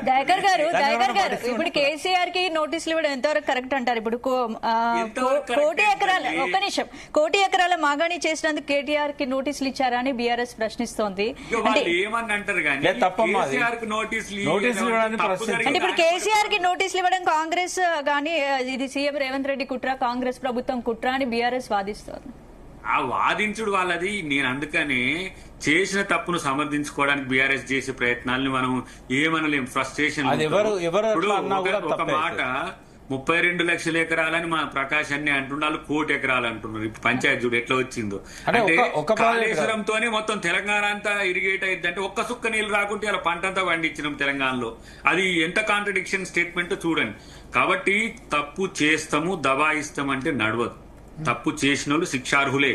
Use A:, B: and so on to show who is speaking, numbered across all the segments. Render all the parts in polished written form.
A: దయాకర్ గారు ఇప్పుడు కేసీఆర్ కి నోటీసులు ఇవ్వడం ఎంతవరకు కరెక్ట్ అంటారు? ఇప్పుడు కోటి ఎకరాల మాగాణి చేసినందుకు కేటీఆర్ కి నోటీసులు ఇచ్చారా అని బీఆర్ఎస్ ప్రశ్నిస్తోంది. అంటే ఇప్పుడు కేసీఆర్ కి నోటీసులు ఇవ్వడం కాంగ్రెస్ గానీ ఇది సీఎం రేవంత్ రెడ్డి కుట్ర, కాంగ్రెస్ ప్రభుత్వం కుట్ర అని బీఆర్ఎస్ వాదిస్తోంది.
B: ఆ వాదించుడు వాళ్ళది. నేను అందుకనే చేసిన తప్పును సమర్థించుకోవడానికి బీఆర్ఎస్ చేసే ప్రయత్నాలను మనం ఏమనలేం. ఫ్రస్ట్రేషన్ ఒక మాట 32 లక్షల ఎకరాలని మా ప్రకాష్ అన్ని అంటున్నారు, 1 కోటి ఎకరాలు అంటున్నారు. ఇప్పుడు పంచాయతీ చూడు ఎట్లా వచ్చిందో. అంటే కాళేశ్వరంతోనే మొత్తం తెలంగాణ అంతా ఇరిగేట్ అయింది. అంటే ఒక్క సుక్క నీళ్ళు రాకుంటే అలా పంట అంతా పండించినాం తెలంగాణలో. అది ఎంత కాంట్రడిక్షన్ స్టేట్మెంట్ చూడండి. కాబట్టి తప్పు చేస్తాము దబాయిస్తాం అంటే నడవదు. తప్పు చేసిన వాళ్ళు శిక్షార్హులే.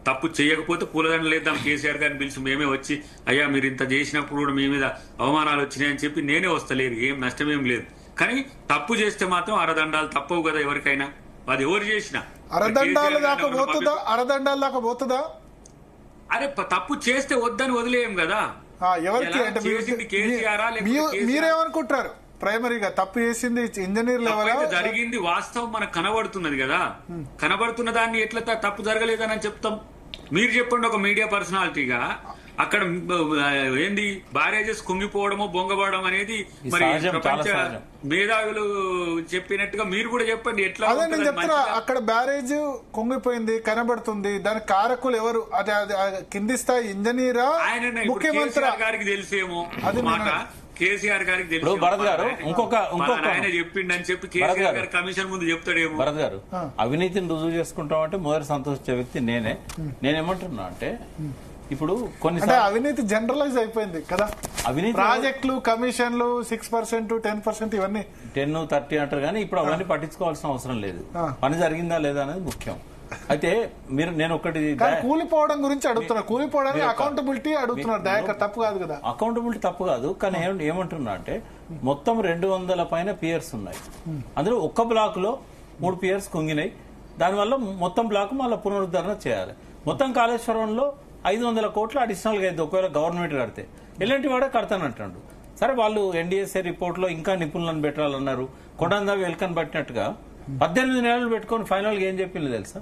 B: తప్పు చేయకపోతే పూలదండలు లేద్దాం కేసీఆర్ గారిని పిలిచి మేమే వచ్చి అయ్యా మీరు ఇంత చేసినప్పుడు కూడా మీ మీద అవమానాలు వచ్చినాయని చెప్పి నేనే వస్తలేదు, ఏం నష్టమేం లేదు. కానీ తప్పు చేస్తే మాత్రం అరదండాలు తప్పవు కదా ఎవరికైనా. అది ఎవరు చేసినా
C: అరదండాల దాకా పోతుందా?
B: అరే తప్పు చేస్తే వద్దని వదిలేయం కదా.
C: ఎవరికి మీరేమనుకుంటారు? ప్రైమరీగా తప్పు చేసింది ఇంజనీర్ లెవెల్
B: జరిగింది, వాస్తవం మనకు కనబడుతున్నది కదా. కనబడుతున్న దాన్ని ఎట్లా తప్పు జరగలేదని చెప్తాం? మీరు చెప్పండి ఒక మీడియా పర్సనాలిటీగా. అక్కడ ఏంది బ్యారేజెస్ కుంగిపోవడము బొంగబడడం అనేది మరి ప్రపంచ మేధావులు చెప్పినట్టుగా మీరు కూడా చెప్పండి. ఎట్లా
C: నేను చెప్తున్నా, అక్కడ బ్యారేజ్ కుంగిపోయింది కనబడుతుంది, దాని కారకులు ఎవరు? కింది స్థాయి ఇంజనీరా, ముఖ్యమంత్రి
B: గారికి తెలిసేమో అది మాట. కేసీఆర్ గారికి తెలుసు ఆయన చెప్పిండని చెప్పి కేసీఆర్ గారు కమిషన్ ముందు చెప్తాడేమో.
D: భరత్ గారు అవినీతిని రుజువు చేసుకుంటామంటే మొదటి సంతోషించే వ్యక్తి నేనేమంటున్నా అంటే ఇప్పుడు కొన్ని
C: అవినీతి జనరలైజ్ అయిపోయింది కదా. అవినీతి ప్రాజెక్టులు కమిషన్లు 6%, 10% ఇవన్నీ
D: 10-30 అంటారు కానీ ఇప్పుడు అవన్నీ పట్టించుకోవాల్సిన అవసరం లేదు. పని జరిగిందా లేదా అనేది ముఖ్యం. అయితే నేను ఒకటి
C: కూలిపోవడం గురించి అడుగుతున్నా. కూలిపోవడానికి అకౌంటబిలిటీ అడుగుతున్నారు. దయాకర్ తప్పు కాదు కదా.
D: అకౌంటబిలిటీ తప్పు కాదు కానీ ఏమంటున్నా అంటే మొత్తం 200 పైన పియర్స్ ఉన్నాయి. అందులో ఒక్క బ్లాక్ లో 3 పియర్స్ కుంగినాయి. దానివల్ల మొత్తం బ్లాక్ మళ్ళీ పునరుద్ధరణ చేయాలి. మొత్తం కాళేశ్వరంలో 500 కోట్లు అడిషనల్ గా అయితే ఒకవేళ గవర్నమెంట్ కడితే ఎలాంటి వాడే కడతానంటాడు. సరే వాళ్ళు ఎన్డీఎస్ఏ రిపోర్ట్ లో ఇంకా నిపుణులను పెట్టాలన్నారు. కొడందా వెల్కన్ పట్టినట్టుగా 18 నెలలు పెట్టుకుని ఫైనల్ గా ఏం చెప్పింది తెలుసా?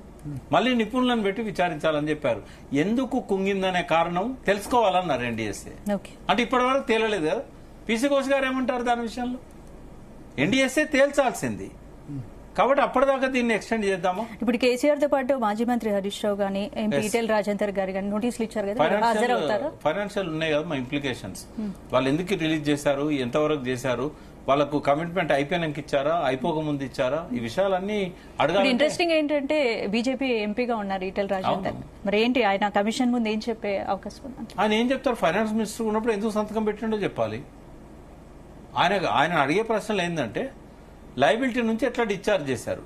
D: మళ్ళీ నిపుణులను పెట్టి విచారించాలని చెప్పారు. ఎందుకు కుంగిందనే కారణం తెలుసుకోవాలన్నారు ఎన్డీఎస్ఏ. అంటే ఇప్పటి వరకు తేలలేదు కదా. పీసీ ఘోష్ గారు ఏమంటారు దాని విషయంలో? ఎన్డీఎస్ఏ తేల్చాల్సింది. కాబట్టి అప్పటిదాకా దీన్ని ఎక్స్టెండ్ చేద్దామా?
A: ఇప్పుడు కేసీఆర్ తో పాటు మాజీ మంత్రి హరీష్ రావు గానీ ఎంపీ ఈటెల రాజేందర్ గారు కానీ నోటీసులు ఇచ్చారు కదా.
D: ఫైనాన్షియల్ ఉన్నాయి కదా మా ఇంప్లికేషన్స్. వాళ్ళు ఎందుకు రిలీజ్ చేశారు, ఎంతవరకు చేశారు, వాళ్ళకు కమిట్మెంట్ అయిపోయినాక ఇచ్చారా, అయిపోక ముందు ఇచ్చారా, ఈ విషయాలన్నీ అడగాలి.
A: ఇంట్రెస్టింగ్ ఏంటంటే బీజేపీ ఎంపీగా ఉన్నారు ఈటెల రాజేందర్. మరి ఏంటి ఆయన కమిషన్ ముందు ఏం చెప్పే అవకాశం ఉంది?
D: ఆయన ఏం చెప్తారు? ఫైనాన్స్ మినిస్టర్ ఉన్నప్పుడు ఎందుకు సంతకం పెట్టిండో చెప్పాలి. ఆయన అడిగే ప్రశ్నలు ఏంటంటే లయబిలిటీ నుంచి ఎట్లా డిశ్చార్జ్ చేశారు.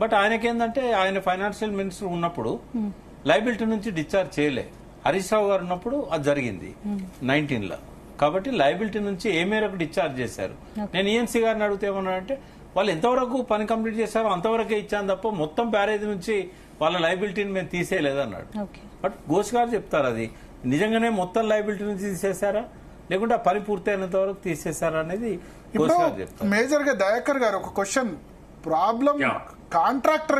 D: బట్ ఆయనకేందంటే ఆయన ఫైనాన్షియల్ మినిస్టర్ ఉన్నప్పుడు లయబిలిటీ నుంచి డిశ్చార్జ్ చేయలే. హరీష్ రావు గారు ఉన్నప్పుడు అది జరిగింది 19లో. కాబట్టి లయబిలిటీ నుంచి ఏ మేరకు డిశ్చార్జ్ చేశారు. నేను ఈఎన్సీ గారిని అడిగితే ఏమన్నాడంటే వాళ్ళు ఎంతవరకు పని కంప్లీట్ చేశారో అంతవరకే ఇచ్చాను తప్ప మొత్తం బ్యారేజ్ నుంచి వాళ్ళ లయబిలిటీని మేము తీసేయలేదన్నాడు. బట్ ఘోష్ గారు చెప్తారు అది నిజంగానే మొత్తం లయబిలిటీ నుంచి తీసేశారా లేకుంటే ఆ పని పూర్తయినంత వరకు తీసేశారా అనేది ఘోష్ గారు చెప్తారు.
C: మేజర్ గా దయాకర్ గారు ఒక క్వశ్చన్, ప్రాబ్లం కాంట్రాక్టర్